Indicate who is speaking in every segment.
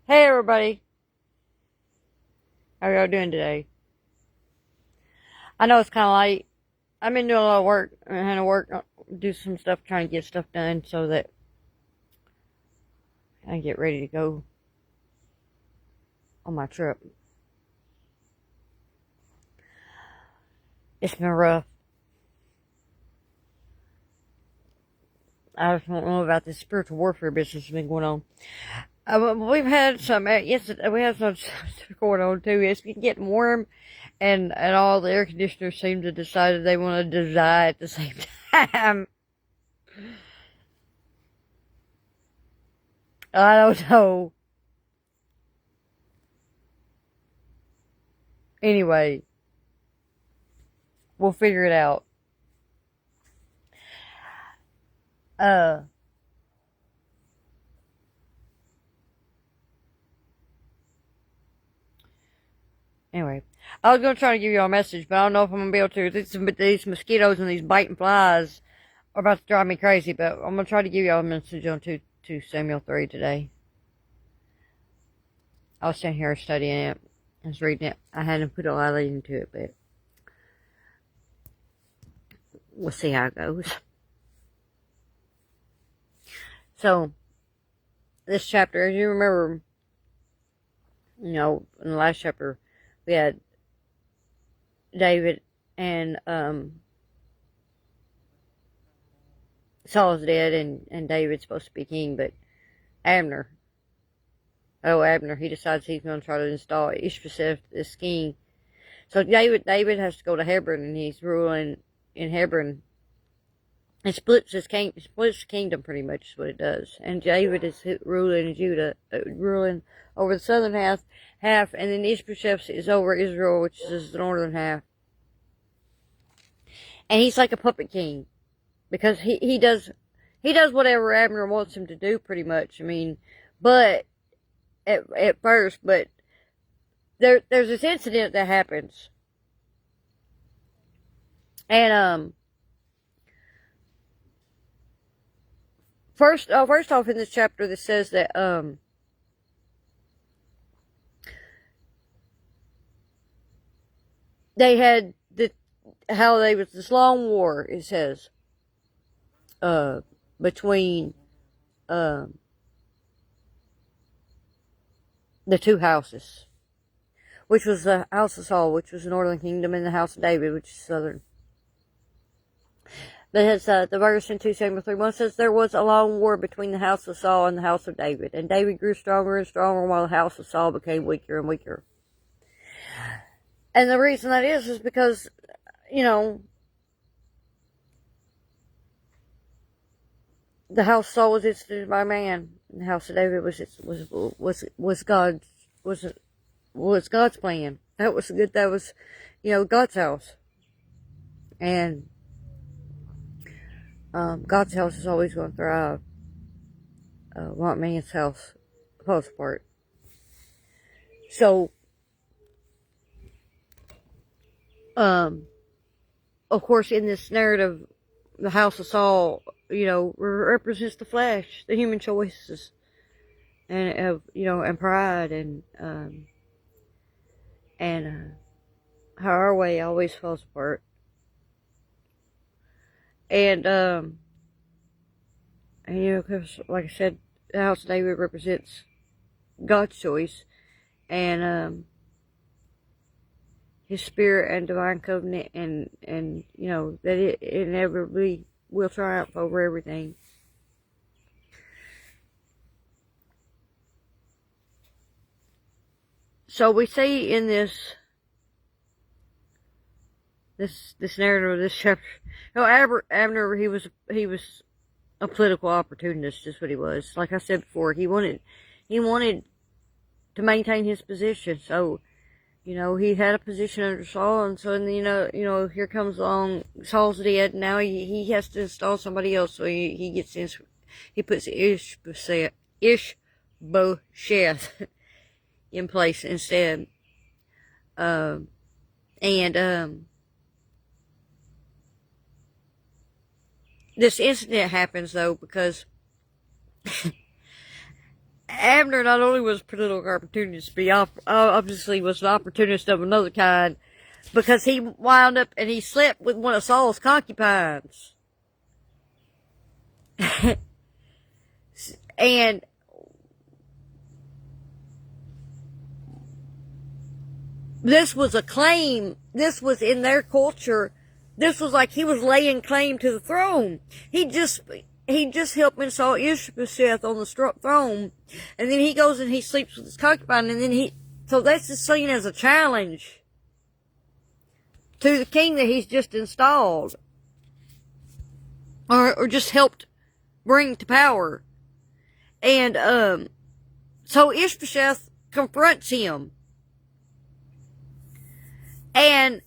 Speaker 1: Hey everybody, how y'all doing today? I know it's kind of late. I've been doing a lot of work. I had to work, do some stuff, trying to get stuff done so that I can get ready to go on my trip. It's been rough. I just don't know about this spiritual warfare business that's been going on. We've had some, yesterday, we had some stuff going on too. It's been getting warm, and all the air conditioners seem to decide they want to die at the same time. I don't know. Anyway, we'll figure it out. Uh, anyway, I was gonna try to give you all a message, but I don't know if I'm gonna be able to. These mosquitoes and these biting flies are about to drive me crazy, but I'm gonna try to give you all a message on 2 Samuel 3 today. I was sitting here studying it. I was reading it. I hadn't put a lot into it, but we'll see how it goes. So, this chapter, as you remember, in the last chapter, we had David and Saul's dead, and David's supposed to be king, but Abner, he decides he's going to try to install Ishbosheth as king. So David has to go to Hebron, and he's ruling in Hebron. It splits the kingdom pretty much is what it does. And David is ruling in Judah, ruling over the southern half, and then Ishbosheth is over Israel, which is the northern half. And he's like a puppet king, because he does whatever Abner wants him to do, pretty much. I mean, but at first, but there's this incident that happens, and first off in this chapter, this says that they had how they was this long war. It says between the two houses, which was the house of Saul, which was the northern kingdom, and the house of David, which is southern. But it's, the verse in 2 Samuel 3:1 says, there was a long war between the house of Saul and the house of David, and David grew stronger and stronger while the house of Saul became weaker and weaker. And the reason that is because, the house of Saul was instituted by man, and the house of David was God's plan. That was good. That was, God's house. And God's house is always going to thrive. While man's house falls apart. So, of course, in this narrative, the house of Saul, represents the flesh, the human choices, and and pride, and how our way always falls apart. And cause like I said, the house of David represents God's choice, and His Spirit and divine covenant, and that it inevitably will triumph over everything. So we see in this narrative of this chapter, Abner, he was a political opportunist, just what he was. Like I said before, he wanted to maintain his position. So, he had a position under Saul, and so, here comes along, Saul's dead, now he has to install somebody else, so he puts Ishbosheth in place instead. This incident happens, though, because Abner not only was a political opportunist, but obviously was an opportunist of another kind, because he wound up and he slept with one of Saul's concubines. And this was a claim. This was in their culture. This was like he was laying claim to the throne. He just helped install Ishbosheth on the throne, and then he goes and he sleeps with his concubine, and then so that's just seen as a challenge to the king that he's just installed, or just helped bring to power. And so Ishbosheth confronts him, and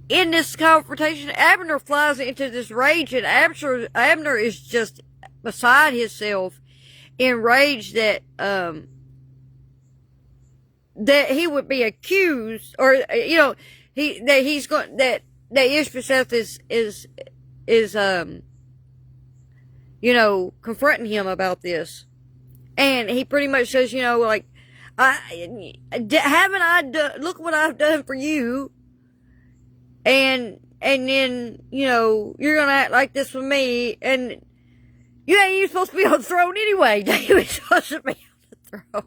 Speaker 1: in this confrontation, Abner flies into this rage, and Abner is just beside himself in rage that he would be accused, or that Ishbosheth is confronting him about this. And he pretty much says, look what I've done for you. And then, you're gonna act like this with me, and you ain't even supposed to be on the throne anyway. David's supposed to be on the throne.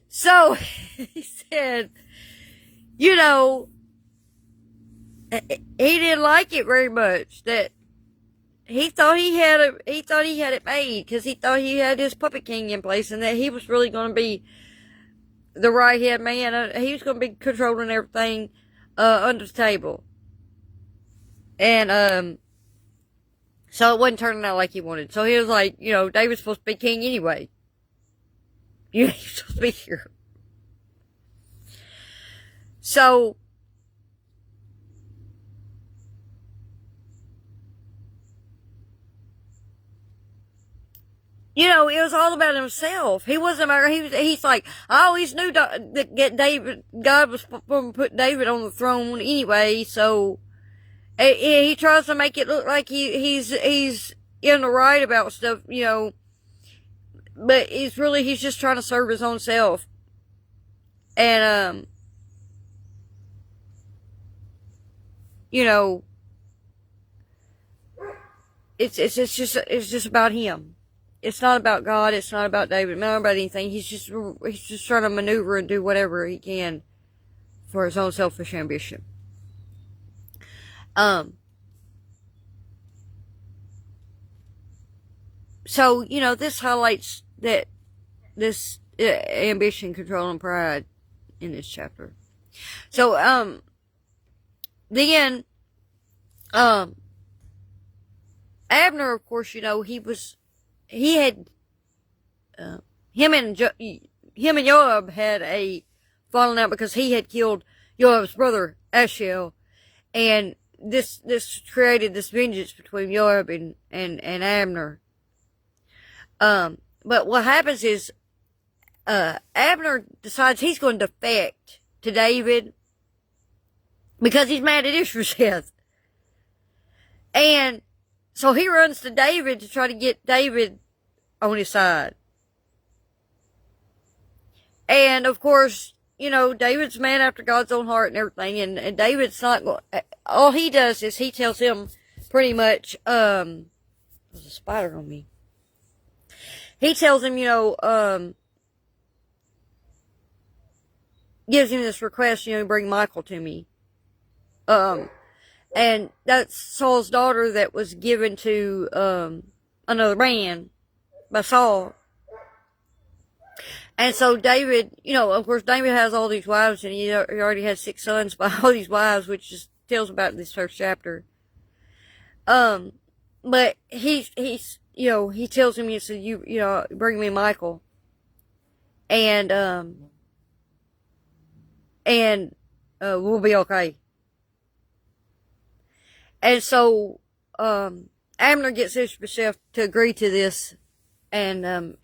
Speaker 1: So, he said, he didn't like it very much, that he thought he had it made, because he thought he had his puppet king in place, and that he was really going to be the right-hand man. He was going to be controlling everything under the table. And so it wasn't turning out like he wanted. So he was like, David's supposed to be king anyway. You ain't supposed to be here. So it was all about himself. He wasn't about, he's like, I always knew that God was going to put David on the throne anyway, so he tries to make it look like he's in the right about stuff, but he's just trying to serve his own self. And, it's just about him. It's not about God. It's not about David. Not about anything. He's just trying to maneuver and do whatever he can for his own selfish ambition. So, this highlights this ambition, control, and pride in this chapter. So, then, Abner, of course, him and Joab had a falling out because he had killed Joab's brother, Asahel, and this created this vengeance between Joab and Abner. But what happens is, Abner decides he's going to defect to David because he's mad at Ishbosheth. And so he runs to David to try to get David on his side. And of course, David's a man after God's own heart and everything, and David's not going, all he does is he tells him pretty much, there's a spider on me. He tells him, gives him this request, bring Michal to me. And that's Saul's daughter that was given to, another man by Saul. And so David, of course, David has all these wives, and he already has 6 sons by all these wives, which just tells about this first chapter. But he tells him, he said, bring me Michal. And we'll be okay. And so, Abner gets Ishbosheth to agree to this, and,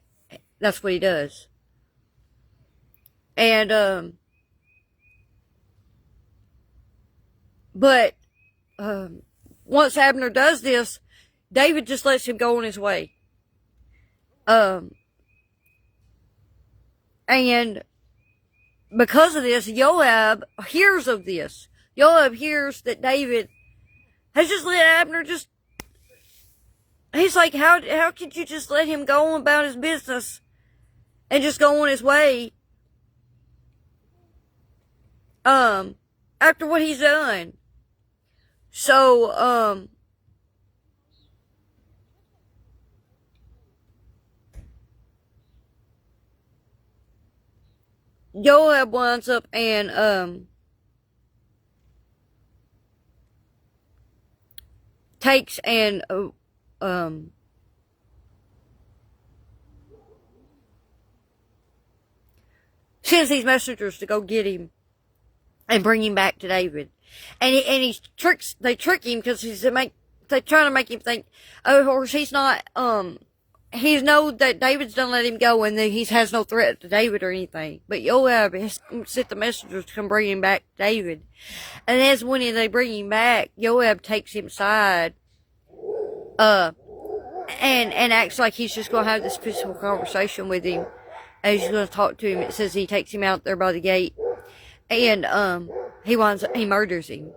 Speaker 1: that's what he does. And, But once Abner does this, David just lets him go on his way. And because of this, Joab hears of this. Joab hears that David has just let Abner just... He's like, how could you just let him go on about his business and just go on his way after what he's done? So, Joab winds up and takes and sends these messengers to go get him and bring him back to David. And they trick him because they're trying to make him think, oh, of course he's not, he knows that David's done let him go and that he has no threat to David or anything. But Joab has sent the messengers to come bring him back to David. And as when they bring him back, Joab takes him aside, and acts like he's just going to have this peaceful conversation with him. And he's going to talk to him. It says he takes him out there by the gate. And, he murders him.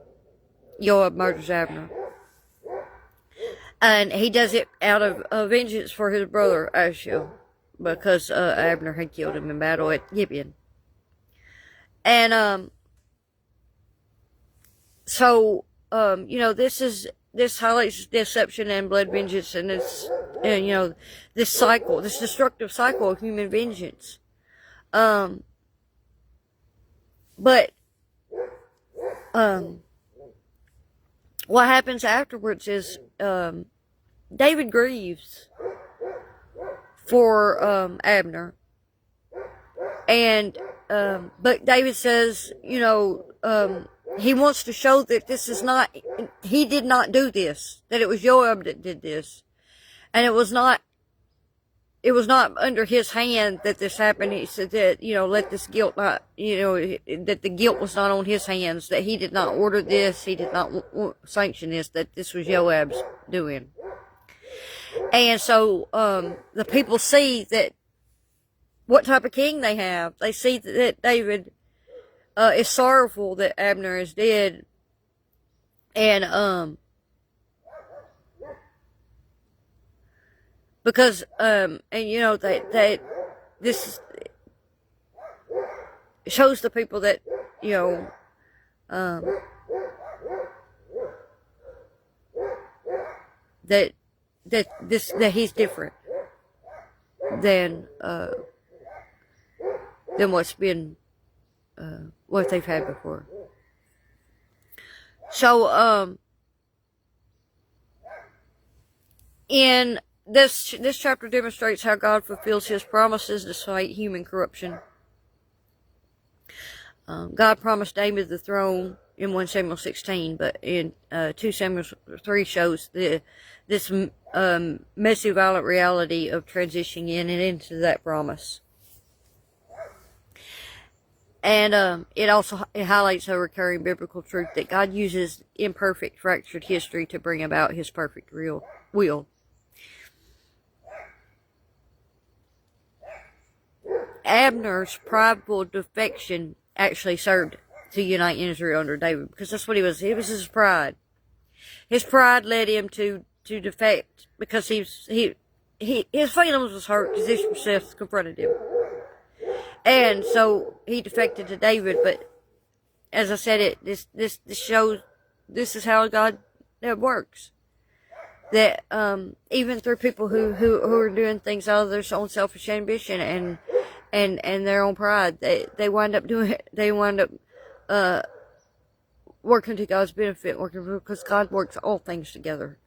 Speaker 1: Joab murders Abner. And he does it out of vengeance for his brother, Asahel. Because, Abner had killed him in battle at Gibeon. And, so, this highlights deception and blood vengeance, and this destructive cycle of human vengeance. But what happens afterwards is, David grieves for, Abner. And, but David says, he wants to show that this is not, he did not do this, that it was Joab that did this. And it was not under his hand that this happened. He said that, let this guilt not, that the guilt was not on his hands, that he did not order this, he did not sanction this, that this was Joab's doing. And so, the people see that, what type of king they have. They see that David is sorrowful that Abner is dead. And, because, that this shows the people that, that he's different than what's been, what they've had before. So, in this chapter demonstrates how God fulfills his promises despite human corruption. God promised David the throne in 1 Samuel 16, but in 2 Samuel 3 shows this messy, violent reality of transitioning in and into that promise. And it highlights a recurring biblical truth that God uses imperfect, fractured history to bring about his perfect will. Abner's prideful defection actually served to unite Israel under David, because that's what he was. It was his pride. His pride led him to defect, because his feelings was hurt because Ishbosheth confronted him. And so he defected to David. But as I said, this shows, this is how God works. That even through people who are doing things out of their own selfish ambition and their own pride, they wind up working to God's benefit, because God works all things together.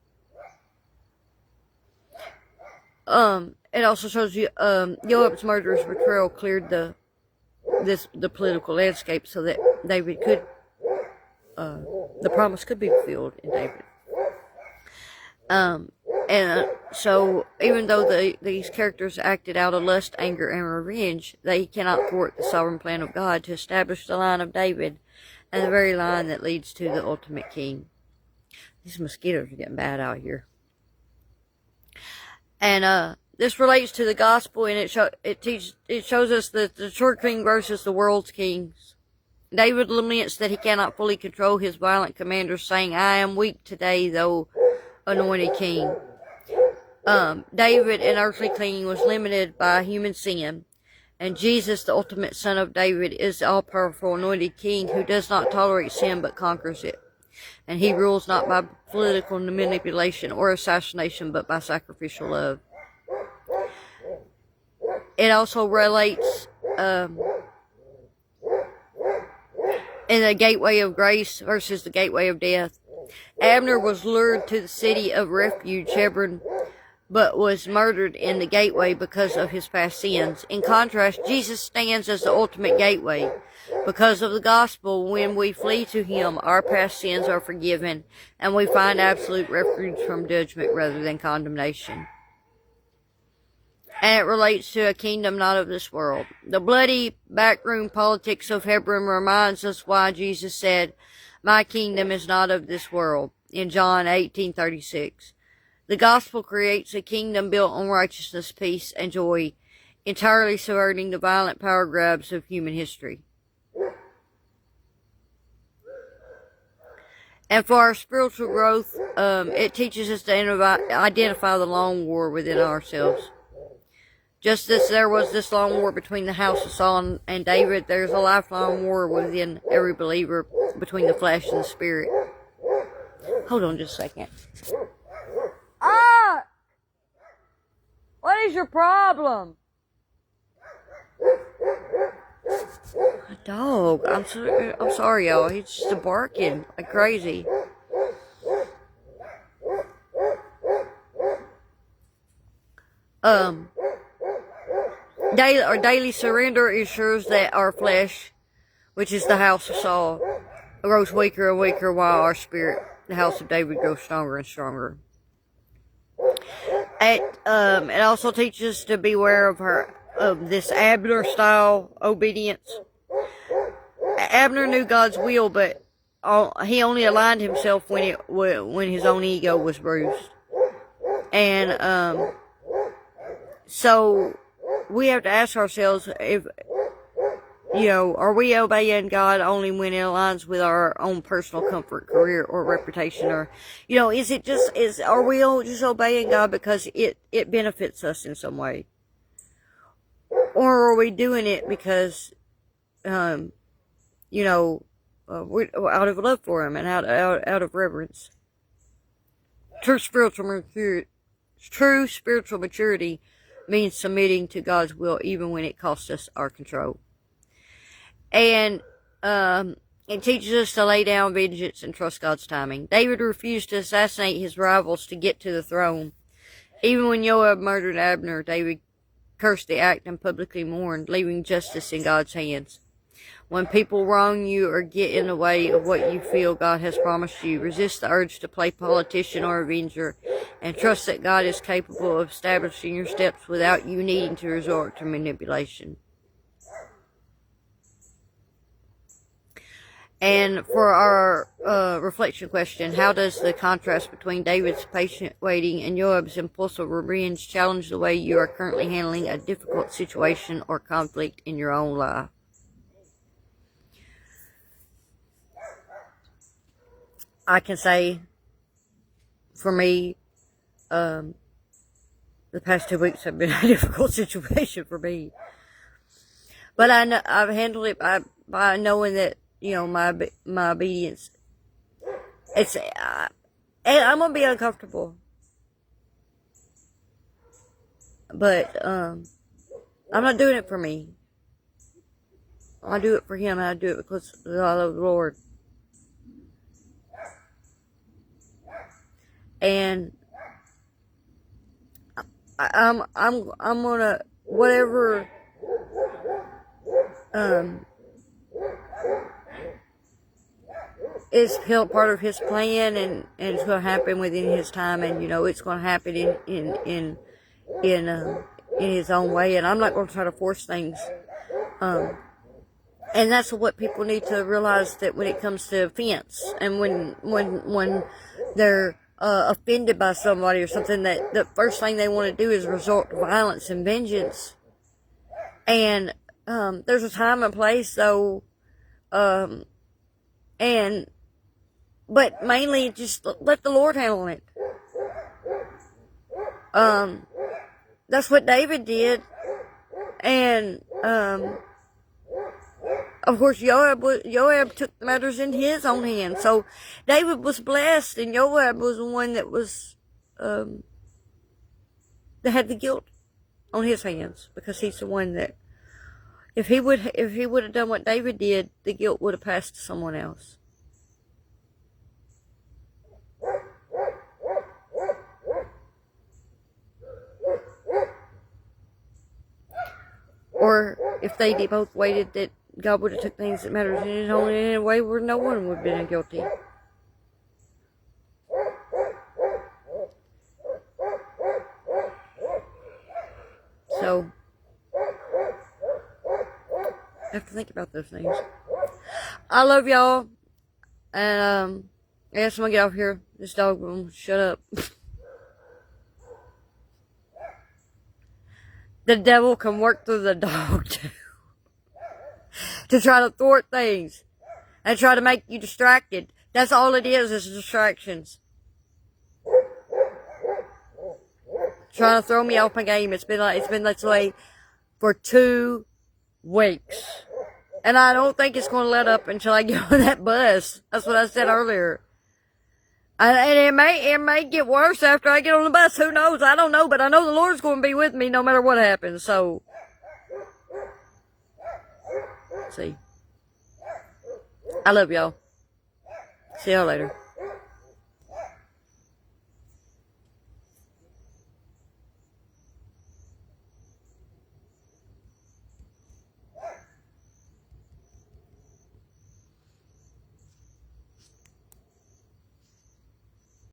Speaker 1: It also shows you Joab's murderous betrayal cleared the political landscape so that David could the promise could be fulfilled in David. So even though these characters acted out of lust, anger, and revenge, they cannot thwart the sovereign plan of God to establish the line of David and the very line that leads to the ultimate king. These mosquitoes are getting bad out here. And this relates to the gospel, and it shows us that the true king versus the world's kings. David laments that he cannot fully control his violent commanders, saying, "I am weak today, though anointed king." David, an earthly king, was limited by human sin, and Jesus, the ultimate son of David, is the all-powerful anointed king who does not tolerate sin but conquers it. And he rules not by political manipulation or assassination, but by sacrificial love. It also relates in the gateway of grace versus the gateway of death. Abner was lured to the city of refuge, Hebron, but was murdered in the gateway because of his past sins. In contrast, Jesus stands as the ultimate gateway. Because of the gospel, when we flee to him, our past sins are forgiven, and we find absolute refuge from judgment rather than condemnation. And it relates to a kingdom not of this world. The bloody backroom politics of Hebron reminds us why Jesus said, "My kingdom is not of this world," in John 18:36. The gospel creates a kingdom built on righteousness, peace, and joy, entirely subverting the violent power grabs of human history. And for our spiritual growth, it teaches us to identify the long war within ourselves. Just as there was this long war between the house of Saul and David, there's a lifelong war within every believer between the flesh and the spirit. Hold on just a second. Ah! What is your problem? A dog. I'm sorry, y'all. He's just barking like crazy. Daily surrender ensures that our flesh, which is the house of Saul, grows weaker and weaker, while our spirit, the house of David, grows stronger and stronger. It also teaches us to beware of this Abner-style obedience. Abner knew God's will, but he only aligned himself when his own ego was bruised. And so we have to ask ourselves, are we obeying God only when it aligns with our own personal comfort, career, or reputation? Or, are we just obeying God because it benefits us in some way? Or are we doing it because, we're out of love for Him and out of reverence? True spiritual maturity means submitting to God's will even when it costs us our control. And it teaches us to lay down vengeance and trust God's timing. David refused to assassinate his rivals to get to the throne. Even when Joab murdered Abner, David cursed the act and publicly mourned, leaving justice in God's hands. When people wrong you or get in the way of what you feel God has promised you, resist the urge to play politician or avenger, and trust that God is capable of establishing your steps without you needing to resort to manipulation. And for our reflection question, how does the contrast between David's patient waiting and Joab's impulsive revenge challenge the way you are currently handling a difficult situation or conflict in your own life? I can say, for me, the past 2 weeks have been a difficult situation for me. But I've handled it by knowing that, my obedience, and I'm going to be uncomfortable. But, I'm not doing it for me. I do it for Him, and I do it because I love the Lord. And I'm gonna, whatever, is part of His plan, and it's gonna happen within His time, and it's gonna happen in His own way, and I'm not gonna try to force things. And that's what people need to realize, that when it comes to offense, and when they're offended by somebody or something, that the first thing they want to do is resort to violence and vengeance. And there's a time and place, though, but mainly just let the Lord handle it. That's what David did, and of course, Joab took matters in his own hands. So David was blessed, and Joab was the one that was that had the guilt on his hands, because he's the one that, if he would have done what David did, the guilt would have passed to someone else. Or if they both waited, that God would have took things that matters in his own in a way where no one would have been guilty. So I have to think about those things. I love y'all, and I guess I'm gonna get off here. This dog will shut up. The devil can work through the dog too, to try to thwart things and try to make you distracted. That's all it is distractions. Trying to throw me off my game. It's been this way for 2 weeks. And I don't think it's going to let up until I get on that bus. That's what I said earlier. And it may get worse after I get on the bus. Who knows? I don't know. But I know the Lord's going to be with me no matter what happens. So, see. I love y'all. See y'all later.